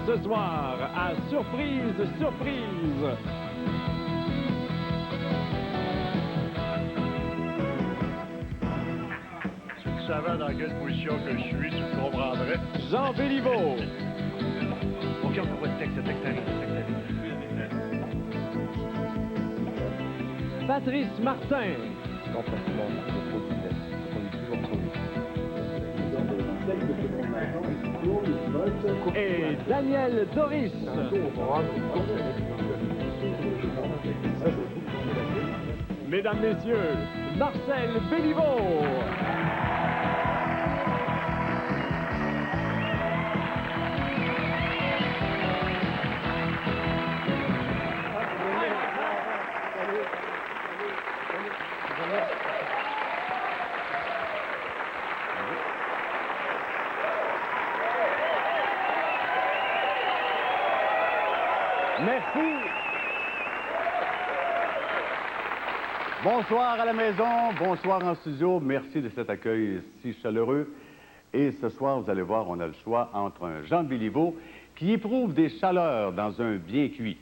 Ce soir, à Surprise, Surprise! Si tu savais dans quelle position que je suis, tu le comprendrais. Jean Béliveau. OK, on voit le texte arrive. Patrice Martin. Et Daniel Doris. Mesdames, Messieurs, Marcel Béliveau. Merci. Bonsoir à la maison, bonsoir en studio. Merci de cet accueil si chaleureux. Et ce soir, vous allez voir, on a le choix entre un Jean Béliveau qui éprouve des chaleurs dans un bien cuit,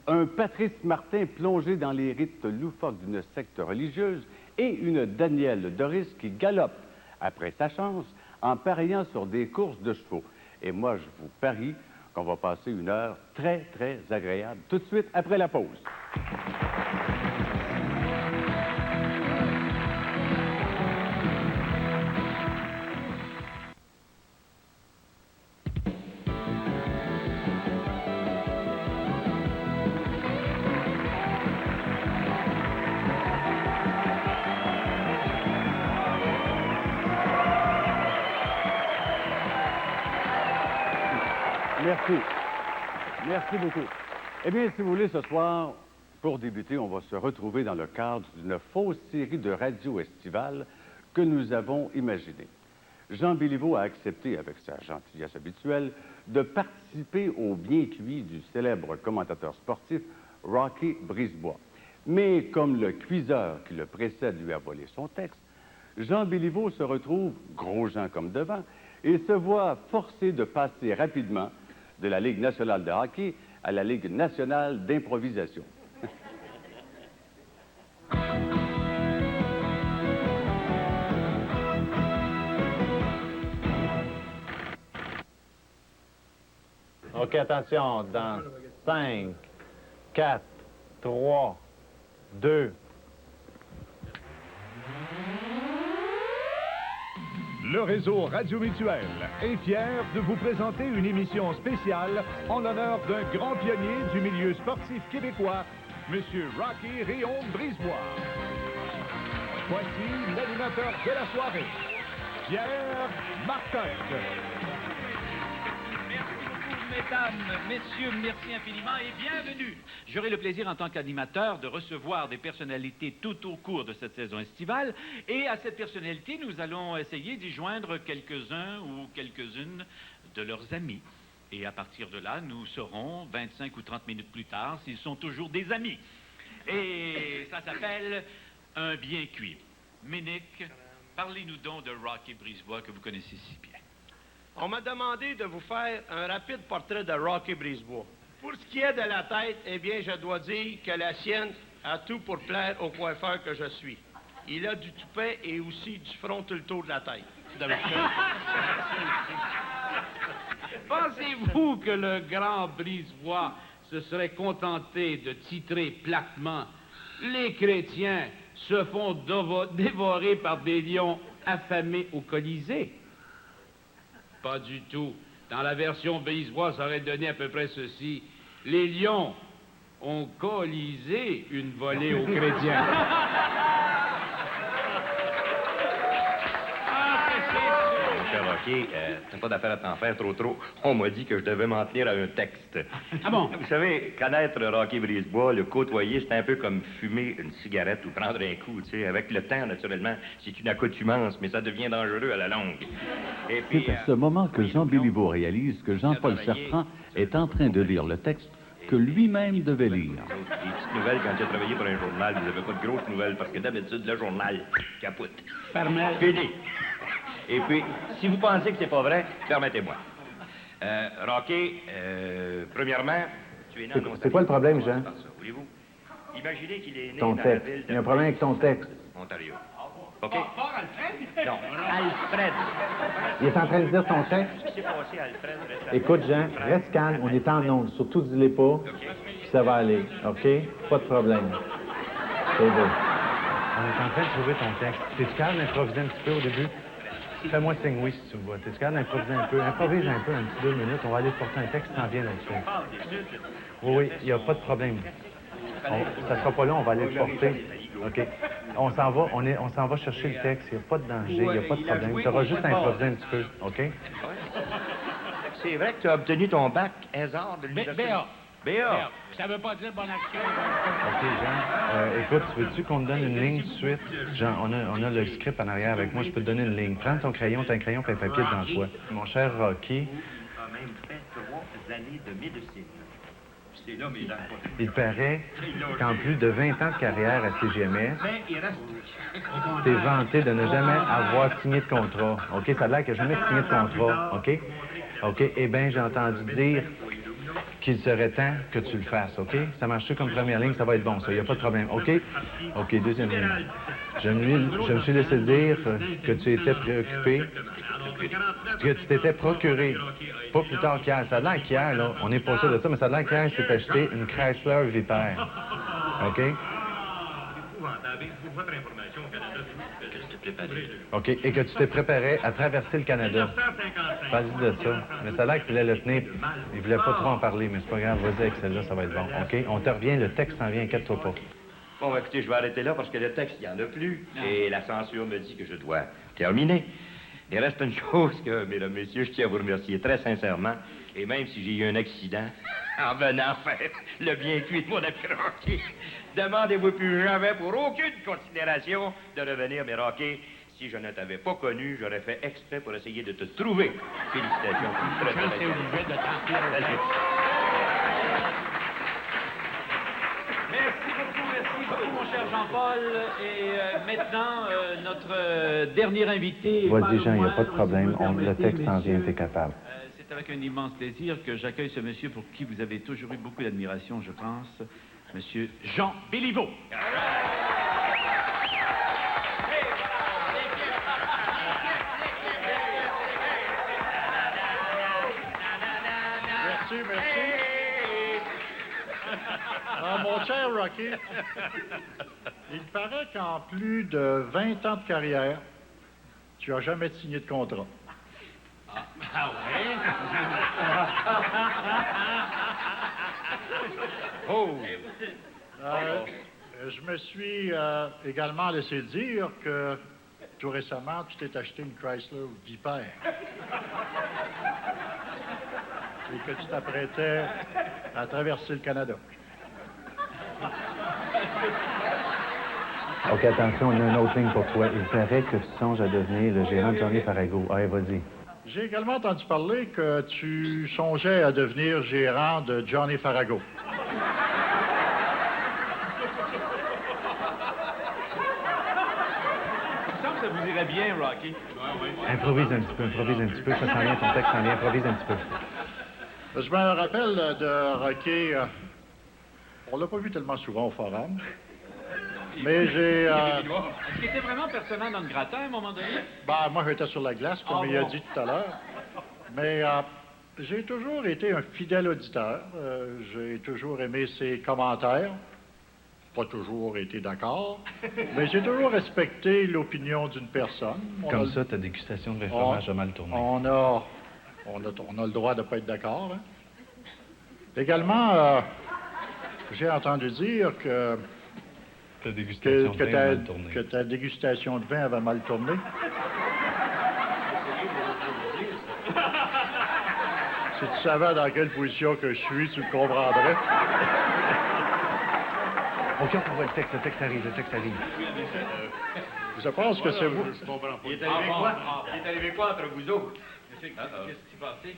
un Patrice Martin plongé dans les rites loufoques d'une secte religieuse et une Danielle Doris qui galope après sa chance en pariant sur des courses de chevaux. Et moi, je vous parie qu'on va passer une heure très, très agréable tout de suite après la pause. Merci. Merci beaucoup. Eh bien, si vous voulez, ce soir, pour débuter, on va se retrouver dans le cadre d'une fausse série de radio estivale que nous avons imaginée. Jean Béliveau a accepté, avec sa gentillesse habituelle, de participer au bien cuit du célèbre commentateur sportif Rocky Brisebois. Mais comme le cuiseur qui le précède lui a volé son texte, Jean Béliveau se retrouve, gros Jean comme devant, et se voit forcé de passer rapidement de la Ligue nationale de hockey à la Ligue nationale d'improvisation. OK, attention, dans 5, 4, 3, 2... Le réseau Radio Mutuel est fier de vous présenter une émission spéciale en l'honneur d'un grand pionnier du milieu sportif québécois, M. Rocky Réon Brisebois. Voici l'animateur de la soirée, Pierre Martin. Mesdames, messieurs, merci infiniment et bienvenue. J'aurai le plaisir en tant qu'animateur de recevoir des personnalités tout au cours de cette saison estivale. Et à cette personnalité, nous allons essayer d'y joindre quelques-uns ou quelques-unes de leurs amis. Et à partir de là, nous saurons 25 ou 30 minutes plus tard s'ils sont toujours des amis. Et ça s'appelle un bien cuit. Ménic, parlez-nous donc de Rocky Brisebois que vous connaissez si bien. On m'a demandé de vous faire un rapide portrait de Rocky Brisebois. Pour ce qui est de la tête, eh bien, je dois dire que la sienne a tout pour plaire au coiffeur que je suis. Il a du toupet et aussi du front tout le tour de la tête. Pensez-vous que le grand Brisebois se serait contenté de titrer platement « Les chrétiens se font dévorer par des lions affamés au Colisée » ? Pas du tout. Dans la version Brisebois, ça aurait donné à peu près ceci. Les lions ont colisé une volée aux chrétiens. Rocky, c'est pas d'affaire à t'en faire trop. On m'a dit que je devais m'en tenir à un texte. Ah bon? Vous savez, connaître Rocky Brisebois, le côtoyer, c'est un peu comme fumer une cigarette ou prendre un coup, tu sais. Avec le temps, naturellement, c'est une accoutumance, mais ça devient dangereux à la longue. Et puis, C'est à ce moment que Jean Béliveau réalise que Jean-Paul Serpent est en train de lire le texte que lui-même devait lire. Les petites nouvelles, quand j'ai travaillé pour un journal, vous n'avez pas de grosses nouvelles, parce que d'habitude, le journal capote. Fini. Et puis, si vous pensez que c'est pas vrai, permettez-moi. Rocky, premièrement, tu es né en Ontario. C'est quoi le problème, Jean? Par ça, voulez-vous? Imaginez qu'il est né Ton dans texte. la ville de... Il y a un problème avec ton texte. Ontario. OK? Non, Alfred. Il est en train de dire ton texte. Qu'est-ce qui s'est passé, Alfred, récemment? Écoute, Jean, reste calme, on est en ondes. Surtout, dis-les pas, puis ça va aller, OK? Pas de problème. C'est beau. On est en train de trouver ton texte. T'es-tu calme d'improviser un petit peu au début? Fais-moi signe oui si tu vois. T'es-tu calme d'improviser un peu? Improvise un peu, un petit 2 minutes. On va aller te porter un texte qui s'en vient là-dessus. Oui, il n'y a pas de problème. Ça sera pas là, on va aller le porter. OK. On s'en va chercher le texte. Il n'y a pas de danger, il n'y a pas de problème. Tu auras juste à improviser un petit peu, OK? C'est vrai que tu as obtenu ton bac hasard de l'université. BA. Ça veut pas dire bonne action. OK, Jean. Écoute, veux-tu qu'on te donne une ligne tout de suite? Jean, on a le script en arrière avec moi. Je peux te donner une ligne. Prends ton crayon, t'as un crayon, puis un papier devant toi. Mon cher Rocky... a même fait 3 années de médecine. C'est là, mesdames. Il paraît qu'en plus de 20 ans de carrière à CGMS, t'es vanté de ne jamais avoir signé de contrat. OK? Ça a l'air qu'il n'a jamais signé de contrat. OK? OK? Eh bien, j'ai entendu dire qu'il serait temps que tu le fasses. OK? Ça marche-tu comme première ligne? Ça va être bon, ça. Il n'y a pas de problème. OK? OK, deuxième ligne. Je me suis laissé dire que tu étais préoccupé, que tu t'étais procuré, pas plus tard qu'hier. Ça a l'air qu'hier, là, on est pas sûr de ça, mais ça a l'air qu'hier, tu t'es acheté une Chrysler Viper. OK? OK, et que tu t'es préparé à traverser le Canada. Vas-y de ça. Mais ça a l'air qu'il voulait le tenir. Il voulait pas trop en parler, mais c'est pas grave. Vas-y avec celle-là, ça va être bon. OK? On te revient, le texte s'en vient, inquiète-toi pas. Bon, écoutez, je vais arrêter là parce que le texte, il n'y en a plus. Et la censure me dit que je dois terminer. Il reste une chose que, mesdames, messieurs, je tiens à vous remercier très sincèrement. Et même si j'ai eu un accident en venant faire le bien cuit de mon ami Rocky, demandez-vous plus jamais pour aucune considération de revenir, mais Rocky, si je ne t'avais pas connu, j'aurais fait exprès pour essayer de te trouver. Félicitations. Très, très, très, obligé de t'en Merci beaucoup, mon cher Jean-Paul. Et maintenant, notre dernier invité... Vas-y, Jean, il n'y a pas de problème. Le texte s'en vient, t'es capable. C'est avec un immense plaisir que j'accueille ce monsieur pour qui vous avez toujours eu beaucoup d'admiration, je pense, monsieur Jean Béliveau. Merci. Ah, mon cher Rocky, il paraît qu'en plus de 20 ans de carrière, tu n'as jamais signé de contrat. Ah ouais? Oh! Je me suis également laissé dire que tout récemment, tu t'es acheté une Chrysler Viper. Et que tu t'apprêtais à traverser le Canada. OK, attention, on a une autre ligne pour toi. Il paraît que tu songes à devenir le gérant de Johnny Farago. Allez, vas-y. J'ai également entendu parler que tu songeais à devenir gérant de Johnny Farago. Ça vous irait bien, Rocky. Improvise un petit peu. Ça s'en vient, ton texte s'en vient. Improvise un petit peu. Je me rappelle de Rocky. On l'a pas vu tellement souvent au forum. Mais j'ai... Est-ce qu'il était vraiment personnel dans le gratin à un moment donné? Ben, moi, j'étais sur la glace, comme il a dit tout à l'heure. Mais j'ai toujours été un fidèle auditeur. J'ai toujours aimé ses commentaires. Pas toujours été d'accord. Mais j'ai toujours respecté l'opinion d'une personne. Comme ça, ta dégustation de vin fromage a mal tourné. On a le droit de ne pas être d'accord. Hein? Également, j'ai entendu dire que ta dégustation de vin avait mal tourné. Si tu savais dans quelle position que je suis, tu le comprendrais. OK, on voit le texte arrive. Je pense que c'est vous. Il est arrivé quoi entre vous autres? Qu'est-ce qui s'est passé?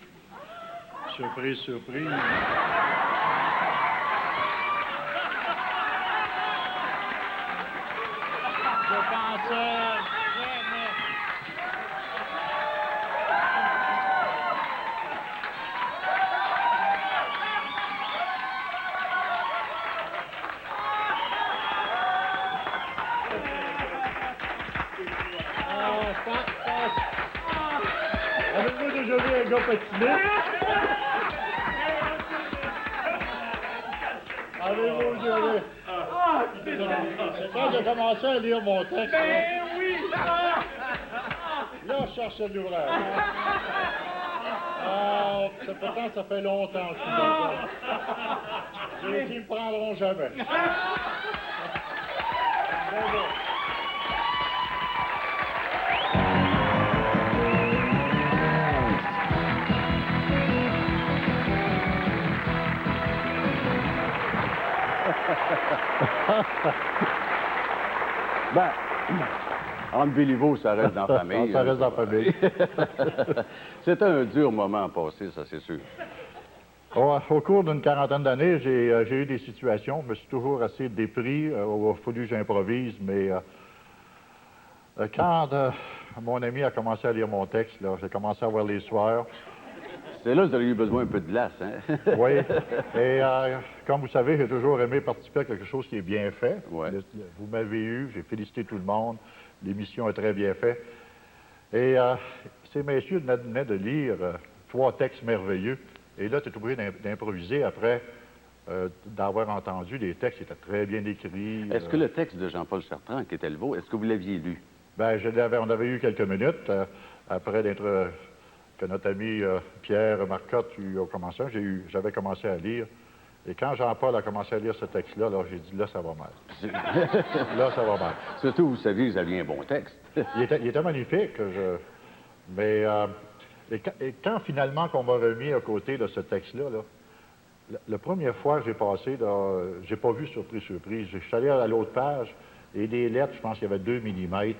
Surprise. Je pensais jamais. Avez-vous déjà vu un gars patiner? Avez-vous déjà vu? C'est quand j'ai commencé à lire mon texte. Ben oui! Là, je cherchais l'ouvrage. Pourtant, ça fait longtemps que je suis dans ça. J'ai dit, ils me prendront jamais. Ben, entre Béliveau, ça reste dans la famille. Ça reste dans la famille. C'était un dur moment à passer, ça, c'est sûr. Au cours d'une quarantaine d'années, j'ai eu des situations. Je me suis toujours assez dépris. Il a fallu que j'improvise, mais quand mon ami a commencé à lire mon texte, là, j'ai commencé à voir les sueurs. C'est là que vous avez eu besoin un peu de glace, hein? Oui. Et comme vous savez, j'ai toujours aimé participer à quelque chose qui est bien fait. Ouais. Vous m'avez eu, j'ai félicité tout le monde. L'émission est très bien faite. Et ces messieurs venaient de lire 3 textes merveilleux. Et là, tu es obligé d'improviser après d'avoir entendu des textes qui étaient très bien écrits. Est-ce que le texte de Jean-Paul Chartrand, qui était le vôtre, est-ce que vous l'aviez lu? Bien, on avait eu quelques minutes après que notre ami Pierre Marcotte a commencé. J'avais commencé à lire. Et quand Jean-Paul a commencé à lire ce texte-là, j'ai dit, là, ça va mal. Là, ça va mal. Surtout, vous saviez que vous aviez un bon texte. Il était magnifique. Mais quand finalement qu'on m'a remis à côté de ce texte-là, la première fois que j'ai passé, j'ai pas vu surprise. Je suis allé à l'autre page, et des lettres, je pense qu'il y avait 2 millimètres.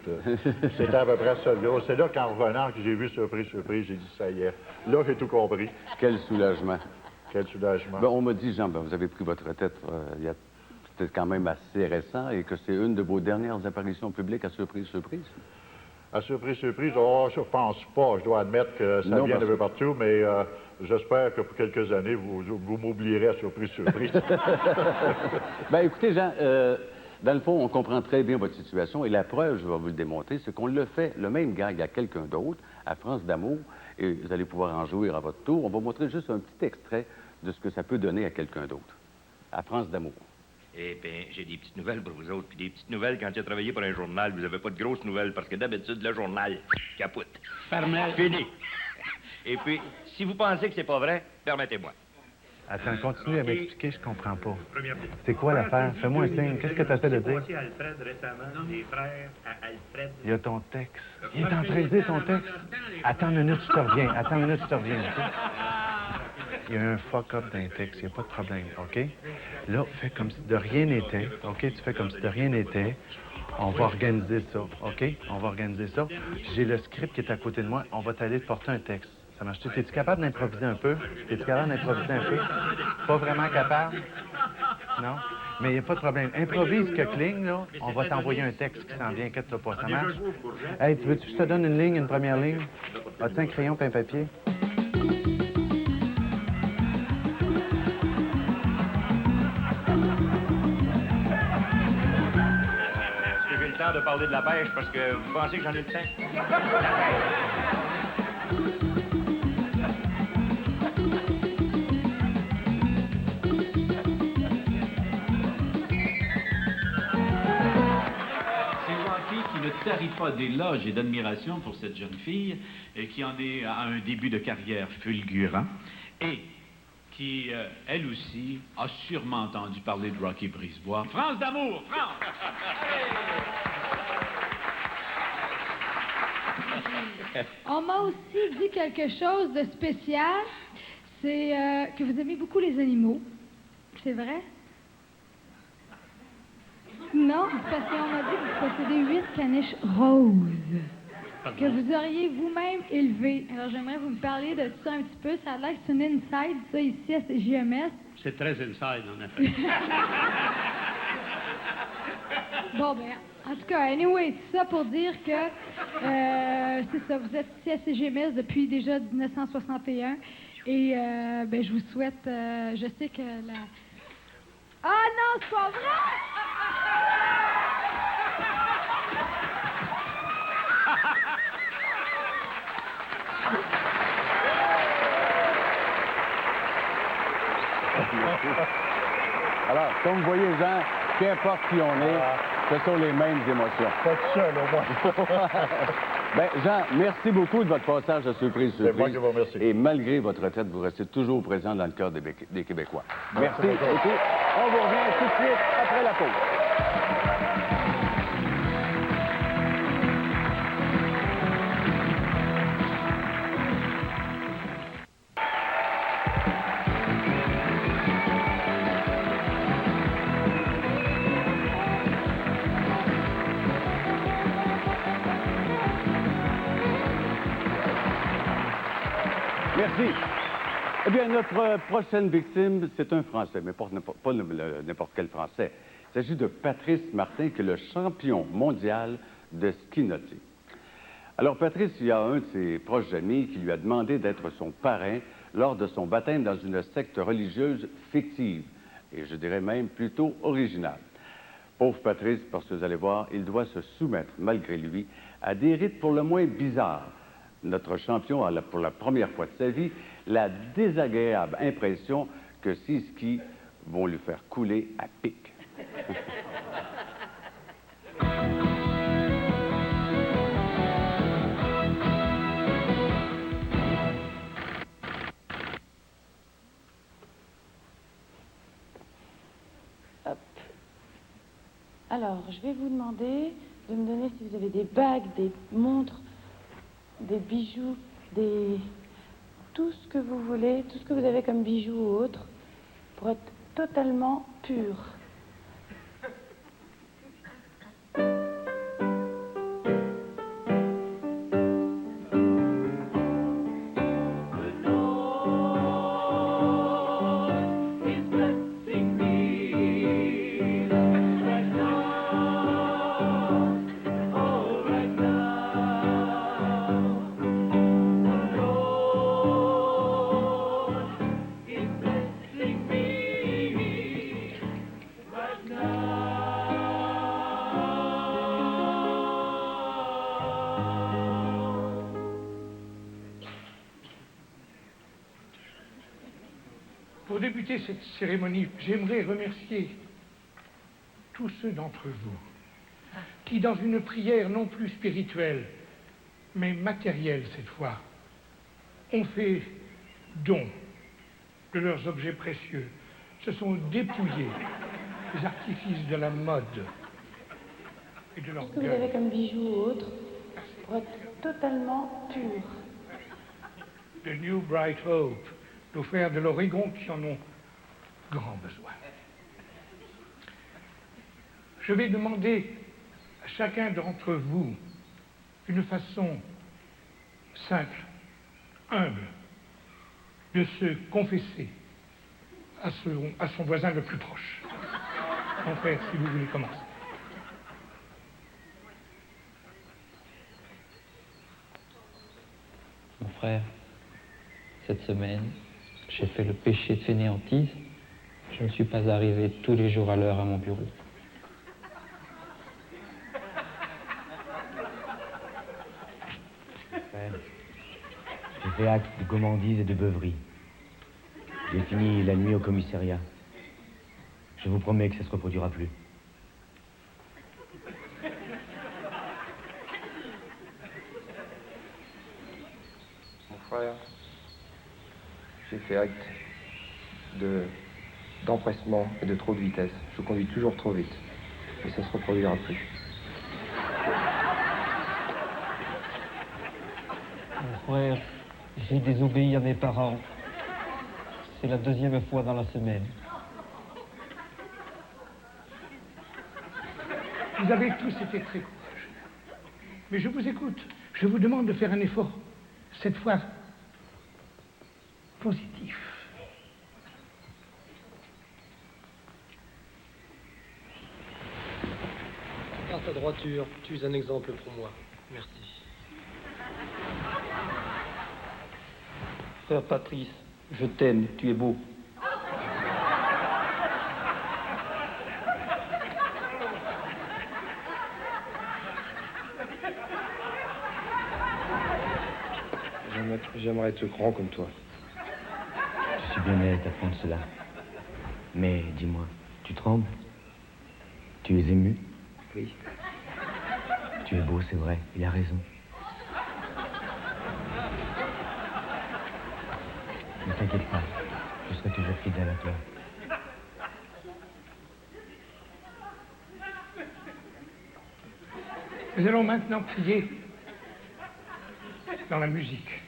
C'était à peu près ça. C'est là qu'en revenant, que j'ai vu surprise, j'ai dit, ça y est. Là, j'ai tout compris. Quel soulagement. Quel soulagement. Ben, on m'a dit, Jean, vous avez pris votre retraite c'était quand même assez récent et que c'est une de vos dernières apparitions publiques à surprise. À surprise, je pense pas. Je dois admettre que ça vient de peu partout, mais j'espère que pour quelques années, vous m'oublierez à surprise. Ben, écoutez, Jean, dans le fond, on comprend très bien votre situation et la preuve, je vais vous le démontrer, c'est qu'on le fait, le même gag à quelqu'un d'autre, à France d'amour, et vous allez pouvoir en jouir à votre tour. On va montrer juste un petit extrait de ce que ça peut donner à quelqu'un d'autre. À France d'amour. Eh bien, j'ai des petites nouvelles pour vous autres. Puis des petites nouvelles, quand tu as travaillé pour un journal, vous n'avez pas de grosses nouvelles, parce que d'habitude, le journal capote. Fermez. Fini. Et puis, si vous pensez que c'est pas vrai, permettez-moi. Attends, continue à m'expliquer, je comprends pas. C'est quoi l'affaire? Fais-moi un signe. Qu'est-ce que tu essaies de dire? Alfred récemment, des frères à Alfred. Il y a ton texte. Il est en train de dire ton texte. Attends une minute, je te reviens. OK? Il y a un fuck-up dans le texte, il n'y a pas de problème, OK? Là, fais comme si de rien n'était, OK? Tu fais comme si de rien n'était. On va organiser ça, OK? On va organiser ça. J'ai le script qui est à côté de moi. On va t'aller te porter un texte. Ça marche. Es-tu capable d'improviser un peu? Es-tu capable d'improviser un peu? Pas vraiment capable? Non? Mais il n'y a pas de problème. Improvise que cligne, là. On va t'envoyer un texte qui s'en vient, inquiète-toi pas. Ça marche? Hey, tu veux-tu que je te donne une ligne, une première ligne? As-tu un crayon et un papier? J'ai le temps de parler de la pêche parce que vous pensez que j'en ai le temps? Ne tarit pas d'éloges et d'admiration pour cette jeune fille qui en est à un début de carrière fulgurant et qui, elle aussi, a sûrement entendu parler de Rocky Brisebois. France d'amour! France! On m'a aussi dit quelque chose de spécial. C'est que vous aimez beaucoup les animaux. C'est vrai? Non, c'est parce qu'on m'a dit que vous possédez 8 caniches roses que vous auriez vous-même élevées. Alors, j'aimerais vous me parler de ça un petit peu. Ça a l'air que c'est une inside, ça, ici, à CJMS. C'est très inside, en effet. Bon, ben, En tout cas, anyway, tout ça pour dire que, c'est ça, vous êtes ici à CGMS depuis déjà 1961. Et, ben, je vous souhaite, je sais que la... Ah non, c'est pas vrai! Alors, comme vous voyez, Jean, qu'importe qui on est, ce sont les mêmes émotions. Pas tout seul, au moins. Bien, Jean, merci beaucoup de votre passage à Surprise. C'est moi qui vous remercie. Et malgré votre retraite, vous restez toujours présent dans le cœur des Québécois. Merci Merci. beaucoup. Et on vous revient tout de suite après la pause. Merci. Eh bien, notre prochaine victime, c'est un Français, mais pas n'importe quel Français. Il s'agit de Patrice Martin, qui est le champion mondial de ski nautique. Alors, Patrice, il y a un de ses proches amis qui lui a demandé d'être son parrain lors de son baptême dans une secte religieuse fictive, et je dirais même plutôt originale. Pauvre Patrice, parce que vous allez voir, il doit se soumettre, malgré lui, à des rites pour le moins bizarres. Notre champion a, pour la première fois de sa vie, la désagréable impression que ses skis vont lui faire couler à pic. Hop. Alors, je vais vous demander de me donner si vous avez des bagues, des montres, des bijoux, tout ce que vous voulez, tout ce que vous avez comme bijoux ou autre, pour être totalement pur. Pour débuter cette cérémonie, j'aimerais remercier tous ceux d'entre vous qui, dans une prière non plus spirituelle, mais matérielle cette fois, ont fait don de leurs objets précieux, se sont dépouillés des artifices de la mode et de Tout ce que vous avez comme bijoux ou autre, pour être totalement pur. The New Bright Hope, nos frères de l'Oregon qui en ont grand besoin. Je vais demander à chacun d'entre vous une façon simple, humble, de se confesser à son voisin le plus proche. Mon frère, si vous voulez commencer. Mon frère, cette semaine, j'ai fait le péché de fainéantise. Je ne suis pas arrivé tous les jours à l'heure à mon bureau. Frère, j'ai fait acte de gourmandise et de beuverie. J'ai fini la nuit au commissariat. Je vous promets que ça ne se reproduira plus. Mon frère, j'ai fait acte d'empressement et de trop de vitesse. Je conduis toujours trop vite. Et ça ne se reproduira plus. Mon frère, j'ai désobéi à mes parents. C'est la deuxième fois dans la semaine. Vous avez tous été très courageux. Mais je vous écoute. Je vous demande de faire un effort. Cette fois, positif. ta droiture. Tu es un exemple pour moi. Merci. Frère Patrice, je t'aime, tu es beau. J'aimerais être grand comme toi. Je suis bien aise d'apprendre cela. Mais dis-moi, tu trembles? Tu es ému? Oui. Tu es beau, c'est vrai, il a raison. Ne t'inquiète pas, je serai toujours fidèle à toi. Nous allons maintenant prier dans la musique.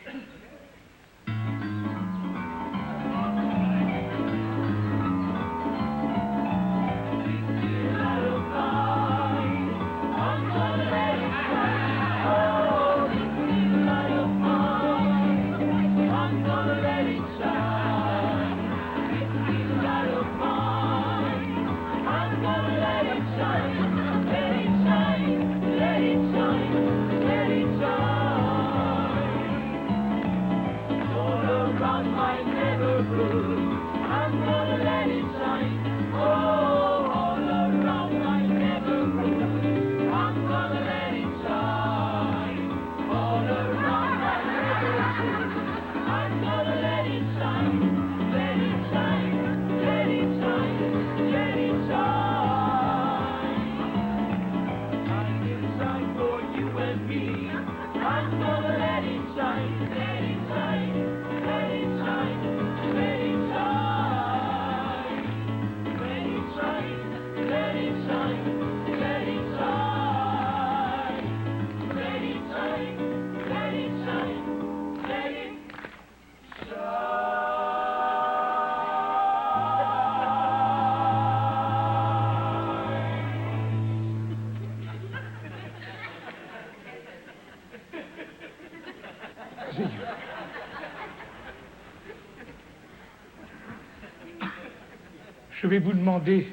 Je vais vous demander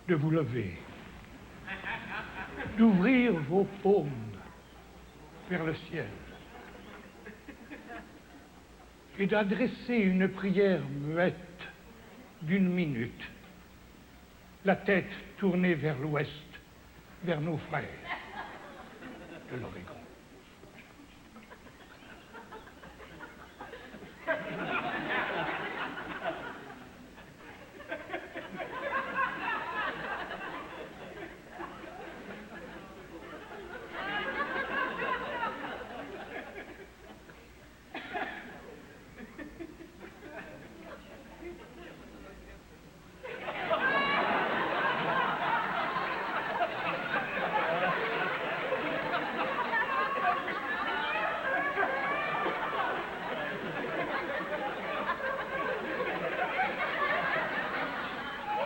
de vous lever, d'ouvrir vos paumes vers le ciel et d'adresser une prière muette d'1 minute, la tête tournée vers l'ouest, vers nos frères de l'Oregon.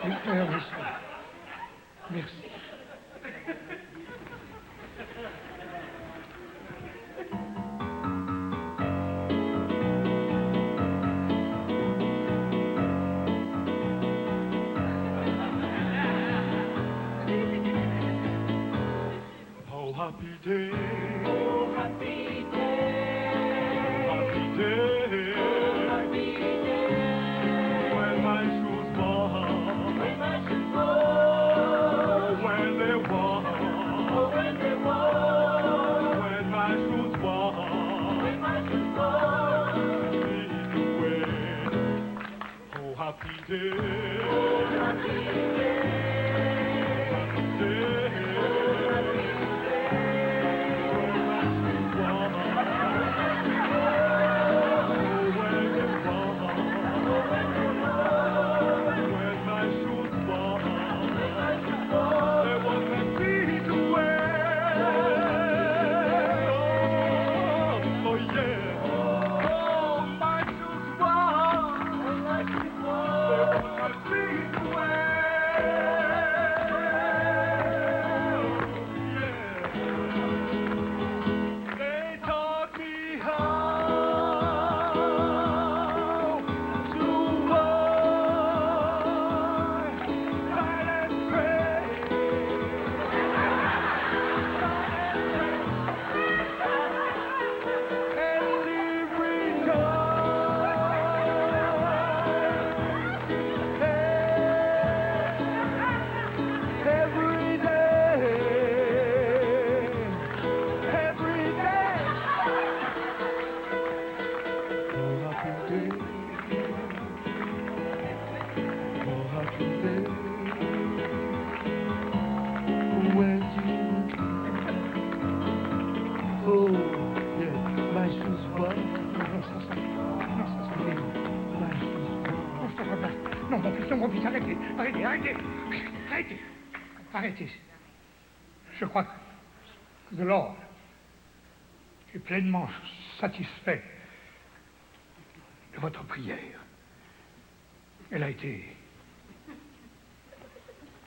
Mes frères et sœurs, merci. Oh, happy day. Oh, happy day. Happy day. Oh, happy day. When my shoes walk. When my shoes walk. When they walk. Oh, when they walk. When my shoes walk. When my shoes walk. Lead the way. Oh, happy day. Oh, happy day. Happy day. Arrêtez! Arrêtez! Arrêtez! Je crois que The Lord est pleinement satisfait de votre prière. Elle a été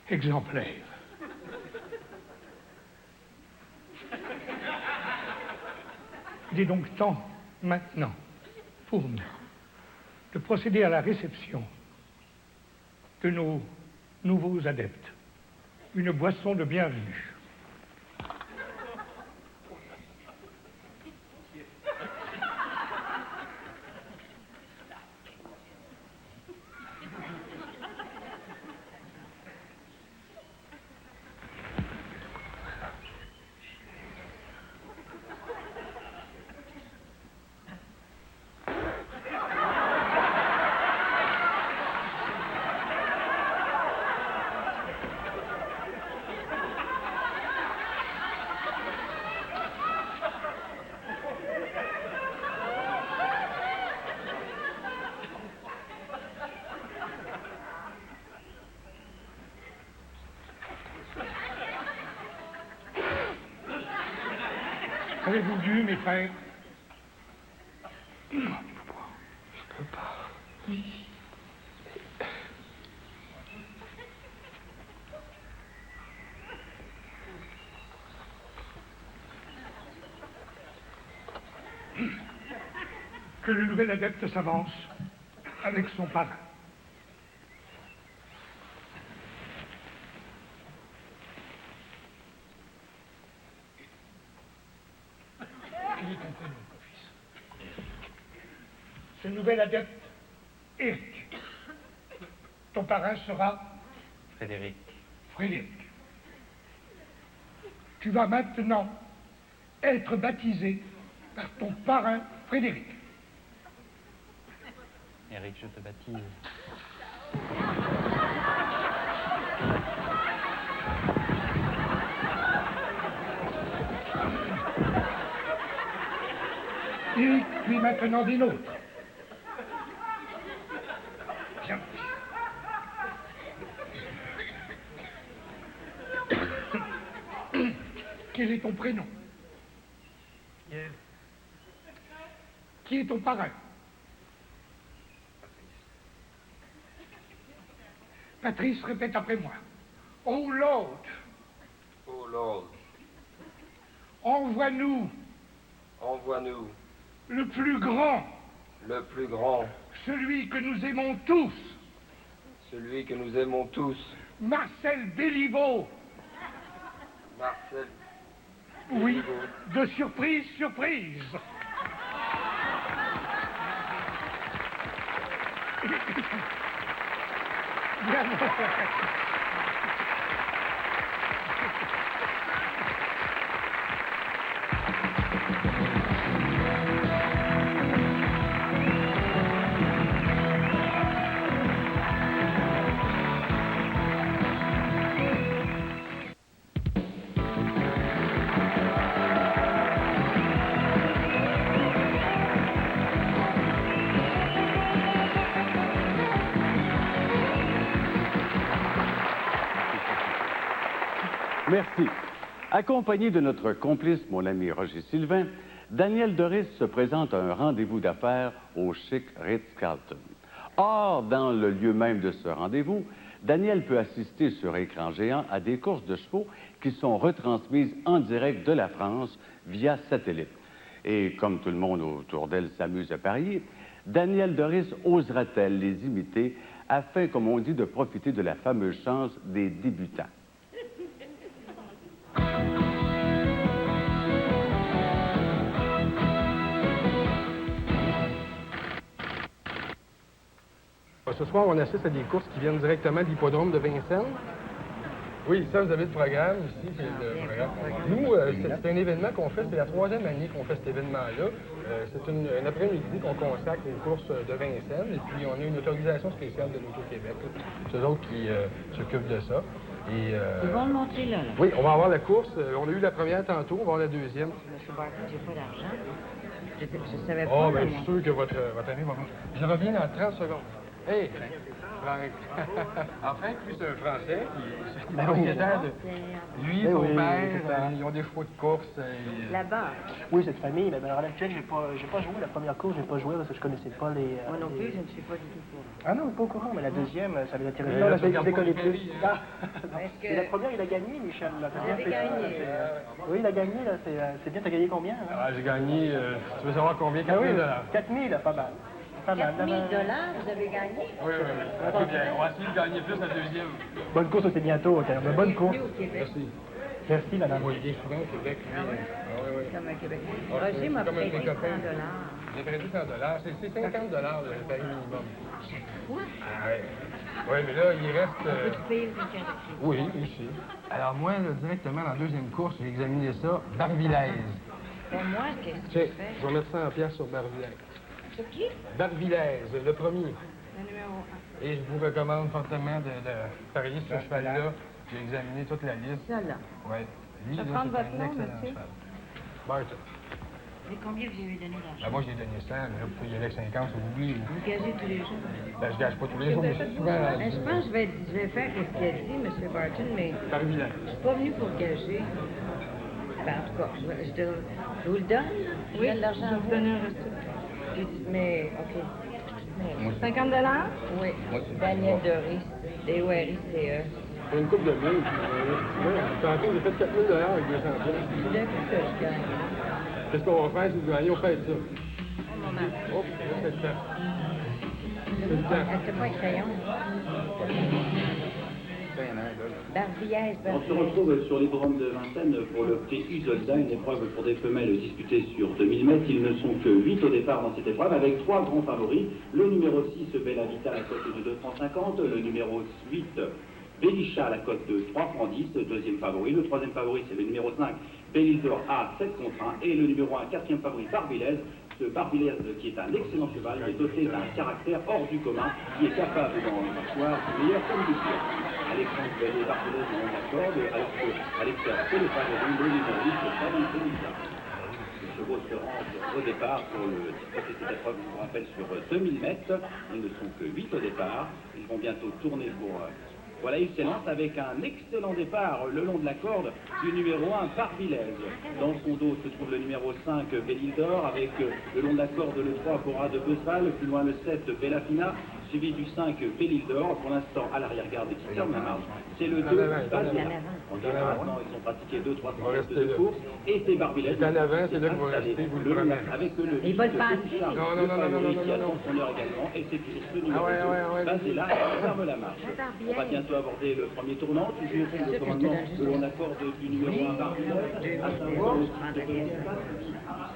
exemplaire. Il est donc temps, maintenant, pour nous, de procéder à la réception de nos nouveaux adeptes. Une boisson de bienvenue. Avez-vous vu, mes frères? Je peux pas. Oui. Que le nouvel adepte s'avance avec son parrain. Ce nouvel adepte, Eric. Ton parrain sera Frédéric. Frédéric. Tu vas maintenant être baptisé par ton parrain, Frédéric. Eric, je te baptise. Eric, tu es maintenant des nôtres. Bien. Quel est ton prénom? Qui est ton parrain? Patrice, répète après moi. Oh Lord. Oh Lord, Envoie-nous envoie-nous le plus grand, le plus grand, celui que nous aimons tous, celui que nous aimons tous, Marcel Béliveau. Marcel. Oui, de surprise, surprise. Bien. Merci. Accompagné de notre complice, mon ami Roger Sylvain, Daniel Doris se présente à un rendez-vous d'affaires au chic Ritz-Carlton. Or, dans le lieu même de ce rendez-vous, Daniel peut assister sur écran géant à des courses de chevaux qui sont retransmises en direct de la France via satellite. Et comme tout le monde autour d'elle s'amuse à parier, Daniel Doris osera-t-elle les imiter afin, comme on dit, de profiter de la fameuse chance des débutants? Ce soir, on assiste à des courses qui viennent directement de l'hippodrome de Vincennes. Oui, ça, vous avez le programme ici. C'est le programme. Nous, c'est un événement qu'on fait, c'est la 3e année qu'on fait cet événement-là. C'est un après-midi qu'on consacre aux courses de Vincennes. Et puis, on a une autorisation spéciale de l'Auto-Québec. C'est eux autres qui s'occupent de ça. Et, Ils vont le montrer là. Oui, on va avoir la course. On a eu la première tantôt, on va avoir la deuxième. Monsieur Barton, j'ai pas d'argent. Je savais pas. Oh, bien sûr que votre année va... Je reviens dans 30 secondes. Hey, Frank. Ah, Frank, lui, c'est un Français. Puis, Ben oui. propriétaire de... Lui, Ben son oui, père, c'est ça. ils ont des chevaux de course. Là-bas. Oui, cette famille. Mais alors, actuelle, j'ai pas joué. La première course, j'ai pas joué parce que je connaissais pas les. Moi non plus, je ne suis pas du tout pour. Ah non, pas au courant, mais la deuxième, ça les intéresse. Mais Non, là, la tu regardes je pas connais les plus. prairies, Ah. Est-ce que- Et la première, il a gagné, Michel. La Vous avez gagné. Oui, il a gagné, là. C'est bien, t'as gagné combien? Là? Ah, j'ai gagné, tu veux savoir combien? Ah 4 oui, 000 4 000, pas mal. Pas mal. 4 000 vous avez gagné? Oui, oui, oui. On va essayer de gagner plus la deuxième. Bonne course, c'est bientôt, ok. Bonne course. Au Québec. Merci. Merci, madame. Moi, il vient souvent au Québec. Ah ouais? oui, oui. Comme un Québec. Ah, Roger c'est m'a comme un prêté des 100 copains. $. J'ai prêté 100 $. C'est 50 le pari minimum. Quoi? Ah, ouais. Oui, mais là, il reste... Peux-tu payer le week-end? Oui, ici. Alors moi, là, directement dans la deuxième course, j'ai examiné ça, Barvillaise. Pour moi, qu'est-ce que tu Tiens, fais? je vais mettre 100 piastres sur Barvillaise. Sur qui? Barvillaise, le premier. Le numéro 1. Et je vous recommande fortement de parier sur ce cheval-là. J'ai examiné toute la liste. Ça, là. Oui. Je vais prendre votre nom, monsieur. Barton. Mais combien vous avez donné d'argent? Ben, moi, j'ai donné 100, mais là, vous pouvez y aller avec 50, vous oubliez. Vous gagez tous les jours? Ben, je gage pas tous les jours, mais c'est souvent... Ben, je pense que je vais faire ce qu'il a dit, M. Barton, mais Barvillaise. je suis pas venu pour gager. Ben, en tout cas, je vous le donne? Je Oui, donne l'argent je à vais vous vous. donner un reçu. Mais, OK. Mais, 50 $? oui. Daniel Doris, DORICE. Pour une coupe de mille, tantôt, j'ai fait 4 000 $ avec 200 piastres. C'est d'un coup que je gagne. Qu'est-ce qu'on va faire si vous gagnez? On fait ça. Oh, mon mari. Hop, là, c'est le temps. C'est le temps. Est-ce que pas un crayon? Barbillaise, On se retrouve sur l'hippodrome de Vincennes pour le prix Usolda, une épreuve pour des femelles disputée sur 2000 mètres. Ils ne sont que 8 au départ dans cette épreuve, avec 3 grands favoris. Le numéro 6, Bella Vita, à la cote de 2,50 francs. Le numéro 8, Belisha, à la cote de 3,10 francs, deuxième favori. Le troisième favori, c'est le numéro 5, Bélildor, à 7 contre 1. Et le numéro 1, quatrième favori, Barbillaise. Ce Barbillaise, qui est un excellent cheval, est doté d'un caractère hors du commun, qui est capable dans le marchoir du meilleur comme du pire. Alexandre Bellet, Barbillaise dans la corde, alors que Alexandre fait le favori, le numéro 8, le Fabien Félix. Les chevaux se rendent au départ pour le disputer cette épreuve, je vous rappelle, sur 2000 mètres. Ils ne sont que 8 au départ. Ils vont bientôt tourner pour... Voilà, il s'élance avec un excellent départ le long de la corde du numéro 1, Barbillaise. Dans son dos se trouve le numéro 5, Bélildor, avec le long de la corde le 3, Bora de Beusval, plus loin le 7, Bellafina, suivi du 5, Bélildor, pour l'instant à l'arrière-garde qui ferme la marge. C'est le 2, Basila. En maintenant, ils ont pratiqué 2-3 mètres de course, et c'est Barbillaise. C'est en avant, c'est là que vous restez, vous le prenez. Avec le Il va le passer. Non, qui attend son heure également, et c'est toujours ce numéro 2, Basila, qui ferme la marche. On va bientôt aborder le premier tournant, toujours sous le commandement de l'on accorde du numéro 1 Barbillaise, à savoir le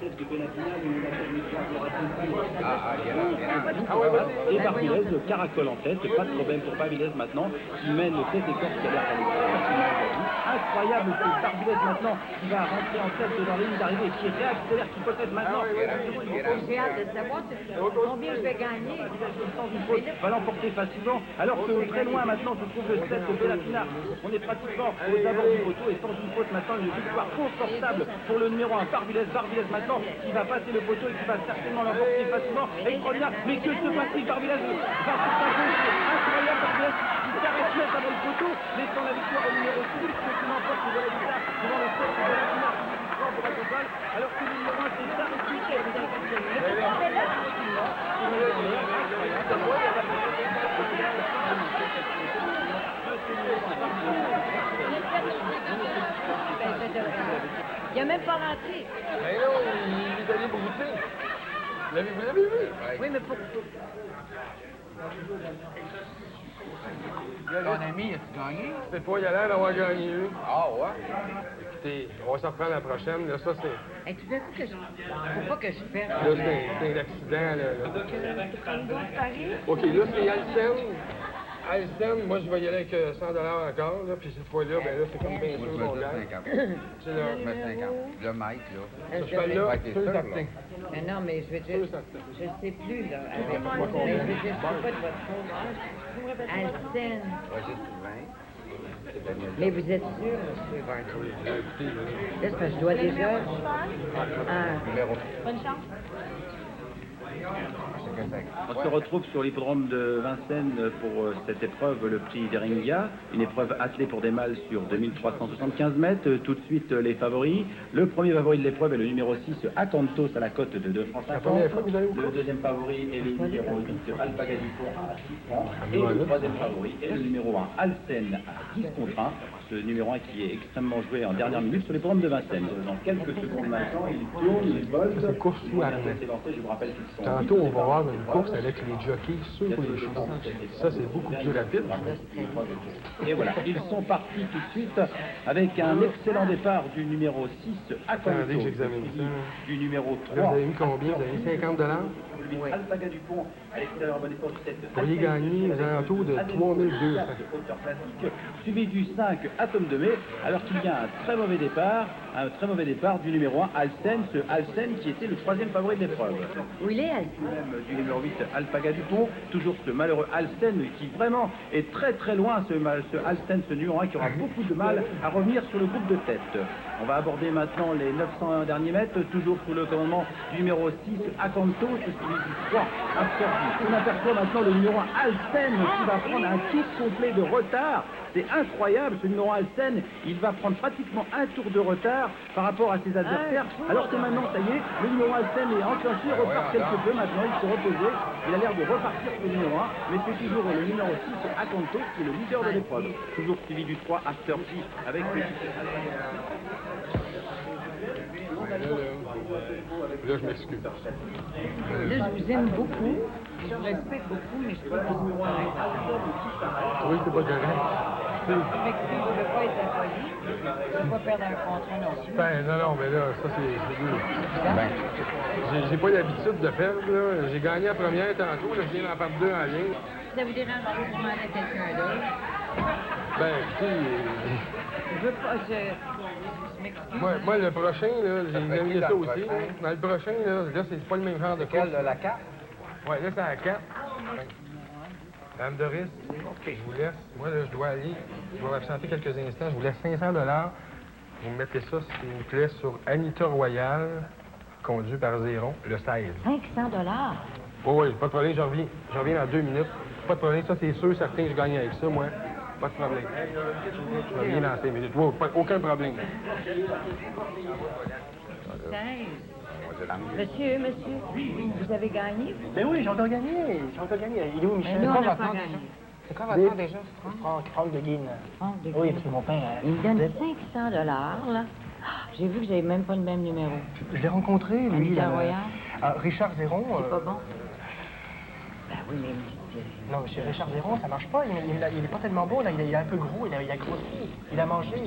7 de Bellafina, et Barbillaise caracole en tête, pas de problème pour Barbillaise maintenant, qui mène tête et corps qui a l'air d'aller incroyable, c'est Barbillaise maintenant qui va rentrer en tête dans la ligne d'arrivée, qui réaccélère, qui peut-être maintenant... J'ai hâte de savoir combien je vais gagner. Va l'emporter facilement, alors que très loin maintenant se trouve le 7 de Bellafina. On est pratiquement aux abords du poteau et sans une faute maintenant, une victoire confortable pour le numéro 1, Barbillaise maintenant, qui va passer le poteau et qui va certainement l'emporter facilement. Extraordinaire, mais que se passe-t-il? Barbillaise va sur sa gauche, incroyable, Barbillaise qui s'arrête net avant le poteau, laissant la victoire au numéro 6, qui n'emporte que de la victoire devant le 7 de Bellafina, qui est victoire pour la totale, alors que le numéro 1 c'est Sariki qui est Il n'a même pas rentré. Mais non, il est allé brouter. Vous l'avez vu? Oui, mais pour... Ton ami, as-tu gagné? C'est pas y aller d'avoir gagné une. Ah ouais? Écoutez, on va s'en reprendre la prochaine. Là, ça, c'est... Hey, tu veux que je... Faut pas que je fasse... Là, c'est un accident, là. OK, là, c'est Alcène. Alcène, moi, je vais y aller avec 100 $ encore, là. Puis cette fois-là, ben là, c'est comme bien sûr mon gars. C'est là. Le Mike, là. Ce cheval-là, c'est certain. Mais non, mais je veux dire, je sais plus, là. Mais je veux dire, je sais pas de votre faute. Alcène. Mais vous êtes sûr, M. Barton? Là, c'est parce que je dois déjà... Numéro. Bonne chance. On se retrouve sur l'hippodrome de Vincennes pour cette épreuve, le prix d'Eringia, une épreuve attelée pour des mâles sur 2375 mètres. Tout de suite, les favoris. Le premier favori de l'épreuve est le numéro 6, Acantos, à la cote de 2 francs 50. Le deuxième favori est le numéro 8, Alpagadipon, à 6 francs. Et le troisième favori est le numéro 1, Alcène, à 10 contre 1. Ce numéro 1 qui est extrêmement joué en dernière minute sur l'hippodrome de Vincennes. Dans quelques secondes maintenant, il tourne, il vole. C'est course sous arrêt. Je vous rappelle qu'ils sont... Tantôt, on va voir une course avec les jockeys sur les chevaux. Ça, c'est beaucoup plus rapide. Et voilà, ils sont partis tout de suite avec un excellent départ du numéro 6, Acanto. Attendez que j'examine ça. Du numéro 3. Là, vous avez mis combien? Vous avez mis 50 $? Oui. Alpaga Dupont, à l'extérieur, bonne espoir du 7. Vous pourriez gagner aux alentours de 3200. Suivi du 5, Atome de Mai, alors qu'il y a un très mauvais départ du numéro 1, Alcène, ce Alcène qui était le troisième favori de l'épreuve. Où il est, Alcène? Même du numéro 8, Alpaga Dupont, toujours ce malheureux Alcène qui vraiment est très très loin, ce Alcène, ce numéro 1 qui aura beaucoup de mal à revenir sur le groupe de tête. On va aborder maintenant les 901 derniers mètres, toujours sous le commandement du numéro 6, Acanto, c'est celui du 3, Absorbi. On aperçoit maintenant le numéro 1, Alcène, qui va prendre un kick complet de retard. C'est incroyable, ce numéro 1, Alcène, il va prendre pratiquement un tour de retard par rapport à ses adversaires. Alors que maintenant, ça y est, le numéro 1, Alcène est enclenché, repart quelque peu, maintenant il s'est reposé. Il a l'air de repartir sur le numéro 1, mais c'est toujours le numéro 6, Acanto, qui est le leader de l'épreuve. Toujours suivi du 3, Absorbi, avec le... Là, je m'excuse. Là, je vous aime beaucoup, je vous respecte beaucoup, mais je crois que vous ne Oui, c'est pas correct. je m'excuse, je ne veux pas être impoli, je ne veux pas perdre un contrat non plus. Ben, non, mais là, ça, c'est... J'ai pas l'habitude de perdre, là. J'ai gagné la première tantôt, là, je viens d'en perdre 2 en ligne. Ça vous dérange pas de demander à quelqu'un d'autre? Ben, écoutez... Je veux pas, je m'excuse. Moi, le prochain, là, j'ai examiné ça aussi. Dans le prochain, là c'est pas le même genre de course. La carte? Ouais, là, c'est à la 4. Dame Doris, je vous laisse. Moi, là, je dois aller. Je vais m'absenter quelques instants. Je vous laisse 500 $. Vous me mettez ça, s'il vous plaît, sur Anita Royal, conduit par Zéron, le 16. 500 $? Oui, pas de problème, je reviens dans 2 minutes. Pas de problème, ça, c'est sûr, certain que je gagne avec ça, moi. Pas de problème. Je reviens dans 5 minutes. Oui, aucun problème. 16. Monsieur, vous avez gagné? Ben oui, j'ai encore gagné. Il est où, Michel? Mais nous, on n'a pas gagné. C'est quoi votre nom déjà? Franck de Guine. Franck de Guine. Oui, parce que mon père... Il me donne 500 $, là. J'ai vu que j'avais même pas le même numéro. Je l'ai rencontré, lui. Anita Royal? Richard Zéron. C'est pas bon? Ben oui, mais... Non, monsieur Richard Zéron, ça marche pas. Il est pas tellement beau, là. Il est un peu gros, il a grossi. Il a mangé.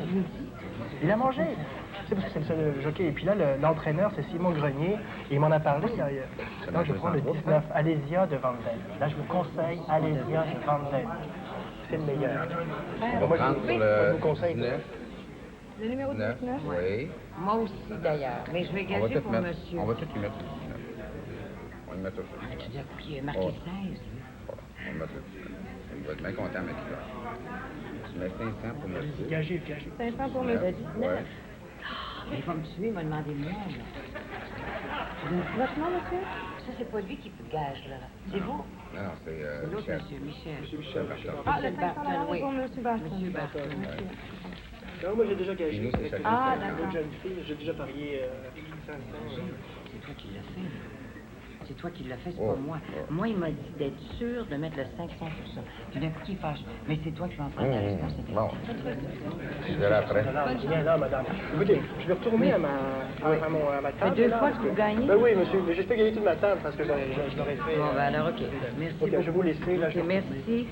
C'est parce que c'est le seul jockey. Et puis là, l'entraîneur, c'est Simon Grenier. Et il m'en a parlé. Là, je prends le 19, Alésia de Van Ven. Là, je vous conseille Alésia de Van Ven. C'est le meilleur. On va prendre sur le je vous conseille. 19. Le numéro 19? Oui. Moi aussi, d'ailleurs. Mais je vais gager pour monsieur. On va tout y mettre. On va y mettre ça. Tu dis, puis il a marqué 16. On va mettre ça. Il va être bien content, mais tu mets 500 pour monsieur. Gagé. 500 pour monsieur. 19. Ouais. Mais il va me tuer, il m'a demandé moi, là. Votre nom, monsieur? Ça, c'est pas lui qui gage, là. C'est vous? Non, c'est l'autre Michel. monsieur. Michel Barton. Ah, le 500 $, oui. Pour monsieur Barton. Monsieur Barton. Non, moi, j'ai déjà gagé. Nous, c'est chacun. Ah, Une d'accord. jeune fille, j'ai déjà parié 500. C'est toi qui l'as fait. C'est toi qui l'as fait, c'est Oh, pas moi. oh. Moi, il m'a dit d'être sûr de mettre le 500 sur ça. Puis d'un coup, il fâche. Mais c'est toi qui vas en prendre la responsabilité. Bon. Je verrai après. Bien là, madame. Écoutez, je vais retourner à ma table. Ça fait 2 là, fois parce que vous gagnez? Ben oui, monsieur, mais j'espère gagner toute ma table parce que je l'aurais fait. Bon, ben alors, OK. Merci Ok, beaucoup. je vais vous laisser, là. OK, merci.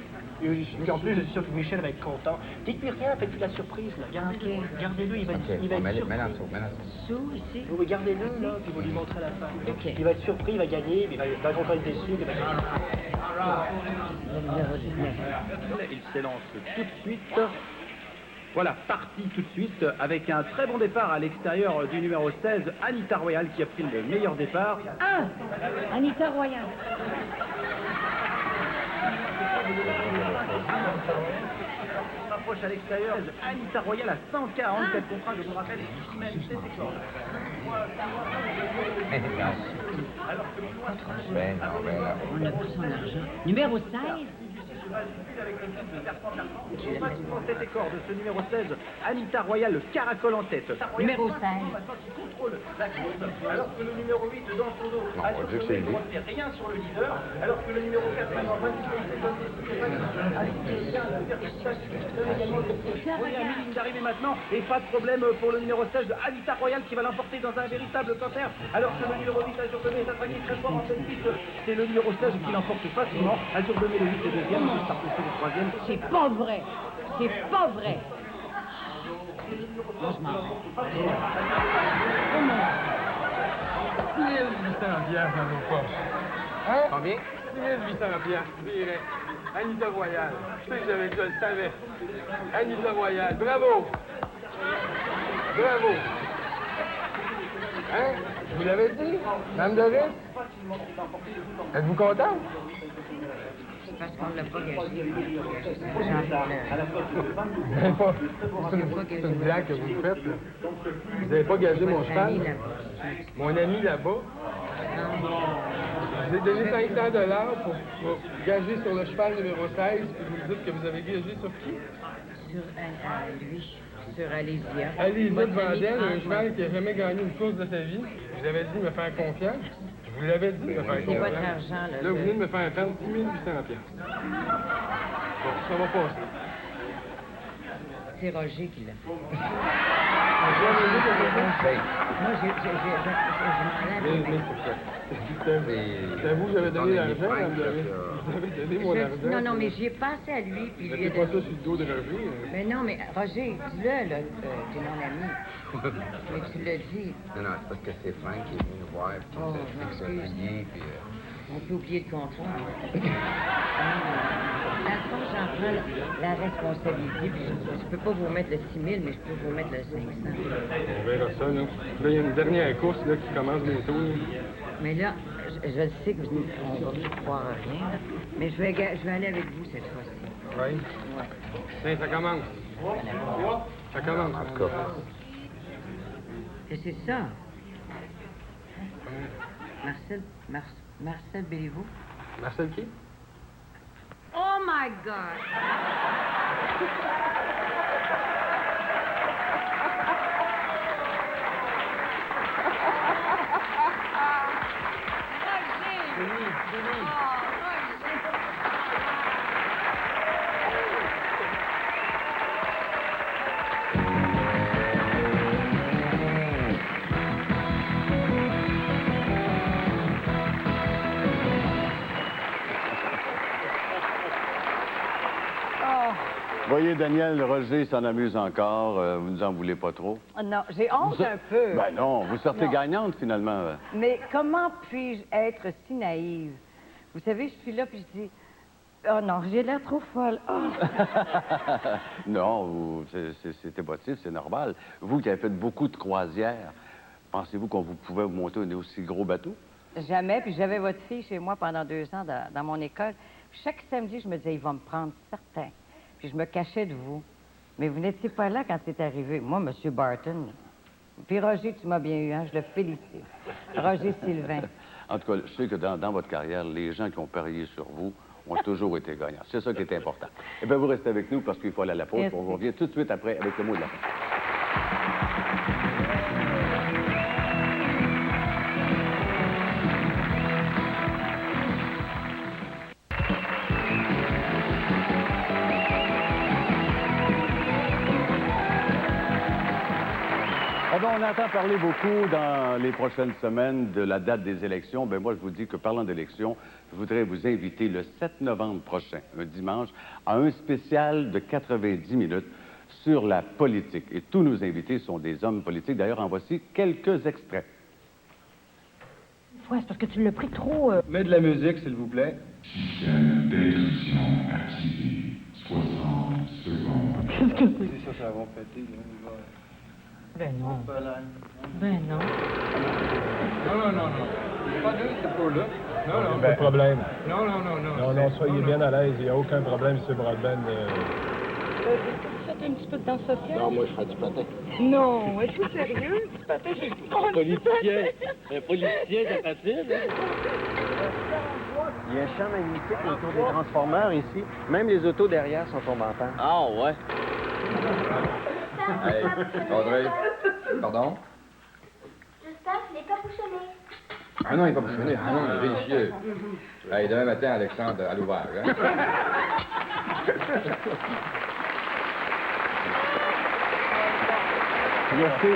Et en plus, je suis sûr que Michel va être content. Dites-lui rien, faites-lui la surprise, là. Gardez-le, gardez-le, il va être surpris. Mets-le en dessous, mets-le en dessous. Sous, ici? Oui, gardez-le, là, puis vous lui montrez à la fin. OK. Il va être surpris, il va gagner, puis il va encore être déçu, il va gagner. Le numéro 19. Il s'élance tout de suite. Voilà, parti tout de suite avec un très bon départ à l'extérieur du numéro 16, Anita Royal qui a pris le meilleur départ. Ah! Anita Royal. approche à l'extérieur. Anita Royal à 140, quel contrat, je vous rappelle, même c'est cordes. Ben non, ben là. On n'a plus son argent. Numéro 16. Tête et corde, ce numéro 16, Anita Royal, le caracol en tête. Numéro 16. Contrôle la course, alors que le numéro 8 dans son dos Non, a on dit que c'est lui. rien sur le leader, alors que le numéro 4 maintenant première ligne d'arrivée maintenant, et pas de problème pour le numéro 16 de Anita Royal qui va l'emporter dans un véritable cancer, alors que le numéro 8 a surdomé sa traquée très fort en cette piste. C'est le numéro 16 qui l'emporte facilement, a surdomé le 8 et deuxième, juste à pousser le troisième. C'est pas vrai. C'est pas vrai. Moi, je m'en vais. 1800 piastres dans nos poches. Hein? Combien? 1800 piastres, je dirais. Anita Royal. Je sais que je le savais. Anita Royal. Bravo! Bravo! Hein? Je vous l'avais dit? Madame Doris? Êtes-vous content? Parce qu'on ne l'a pas gagé. C'est une blague que vous faites, là. Vous n'avez pas gagé mon cheval? Mon ami là-bas. Je vous ai donné 500 pour gager sur le cheval numéro 16, puis vous me dites que vous avez gagé sur qui? Sur lui. Sur Alésia. Alésia de Vandel, un cheval qui n'a jamais gagné une course de sa vie. Je vous avais dit de me faire confiance. Je vous l'avais dit de me faire confiance. C'est votre argent, là. Là, vous venez de me faire perdre 10 800 piastres. Bon, ça va passer. C'est Roger qui l'a fait. Moi, c'est vous, j'avais donné l'argent, madame Doris. J'avais donné mon argent. Non, non, mais j'y ai passé à lui, puis lui a pas ça sur le dos de Roger. Mais non, mais Roger, dis-le, là, t'es mon ami. Mais tu l'as dit. Non, non, c'est parce que c'est Frank qui est venu nous voir, puis Oh, nous a dit que ça payé, puis... On peut oublier le contrat. Dans le fond, j'en prends la responsabilité, puis je peux pas vous remettre le 6 000, mais je peux vous remettre le 500. On verra ça, là. Là, il y a une dernière course, là, qui commence bientôt, là. Mais là, je sais qu'on va plus croire à rien, là, mais je vais aller avec vous cette fois-ci. Oui? Ouais. Tiens, ça commence. Ça commence, en tout cas. Et c'est ça. Marcel Béliveau. Marcel qui? Oh my God! Voyez, Daniel, Roger s'en amuse encore. Vous nous en voulez pas trop? Non, j'ai honte un peu. Ben non, vous sortez Non. gagnante, finalement. Mais comment puis-je être si naïve? Vous savez, je suis là, puis je dis... Oh non, j'ai l'air trop folle. Oh. Non, c'est émotif, c'est normal. Vous qui avez fait beaucoup de croisières, pensez-vous qu'on vous pouvait vous monter un aussi gros bateau? Jamais, puis j'avais votre fille chez moi pendant 2 ans dans mon école. Puis chaque samedi, je me disais, il va me prendre certain. Puis je me cachais de vous. Mais vous n'étiez pas là quand c'est arrivé. Moi, M. Barton. Puis Roger, tu m'as bien eu, hein? Je le félicite. Roger Sylvain. En tout cas, je sais que dans votre carrière, les gens qui ont parié sur vous ont toujours été gagnants. C'est ça qui est important. Eh bien, vous restez avec nous parce qu'il faut aller à la pause. Merci. On revient tout de suite après avec le mot de la fin. Eh bien, on entend parler beaucoup dans les prochaines semaines de la date des élections. Bien, moi, je vous dis que parlant d'élections, je voudrais vous inviter le 7 novembre prochain, un dimanche, à un spécial de 90 minutes sur la politique. Et tous nos invités sont des hommes politiques. D'ailleurs, en voici quelques extraits. Ouais, c'est parce que tu l'as pris trop... Mets de la musique, s'il vous plaît. Système d'instruction activé. 60 secondes. Qu'est-ce que c'est? C'est ça, ça va péter, là. Ben non. Ben non. Non. Pas deux, c'est pas là. Non. Pas de problème. Non. Non, soyez bien à l'aise. Il n'y a aucun problème, M. Broadbent. chanter un petit peu de danse sociale? Non, moi, je ferais du patin. Non, êtes-vous sérieux? Du patin, c'est pas Politicien. Un politicien, c'est facile, hein? Il y a un champ magnifique autour des transformeurs ici. Même les autos derrière sont tombées en panne. Ah, ouais. Hey, Audrey. Pardon? J'espère qu'il n'est pas bouchonné. Ah non, il n'est pas bouchonné. Ah non, il est délicieux. Hey, demain matin, Alexandre, à l'ouvrage, hein? Merci.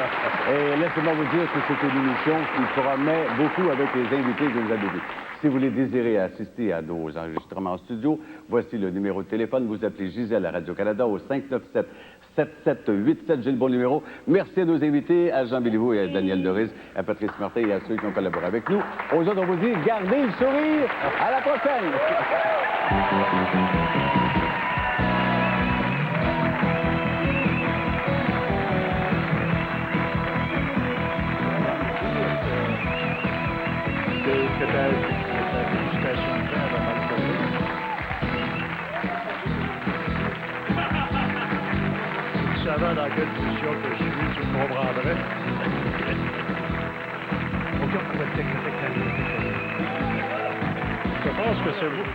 Et laissez-moi vous dire que c'est une émission qui promet beaucoup avec les invités que vous avez vus. Si vous voulez désirer assister à nos enregistrements en studio, voici le numéro de téléphone. Vous appelez Gisèle à Radio-Canada au 597-7787. J'ai le bon numéro. Merci à nos invités, à Jean Béliveau et à Daniel Doris, à Patrice Martin et à ceux qui ont collaboré avec nous. Aux autres, on vous dit, gardez le sourire. À la prochaine. Que ta dégustation de vin va mal tourner. Si tu savais dans quelle position que je suis, tu me comprendrais. Je pense que c'est vous.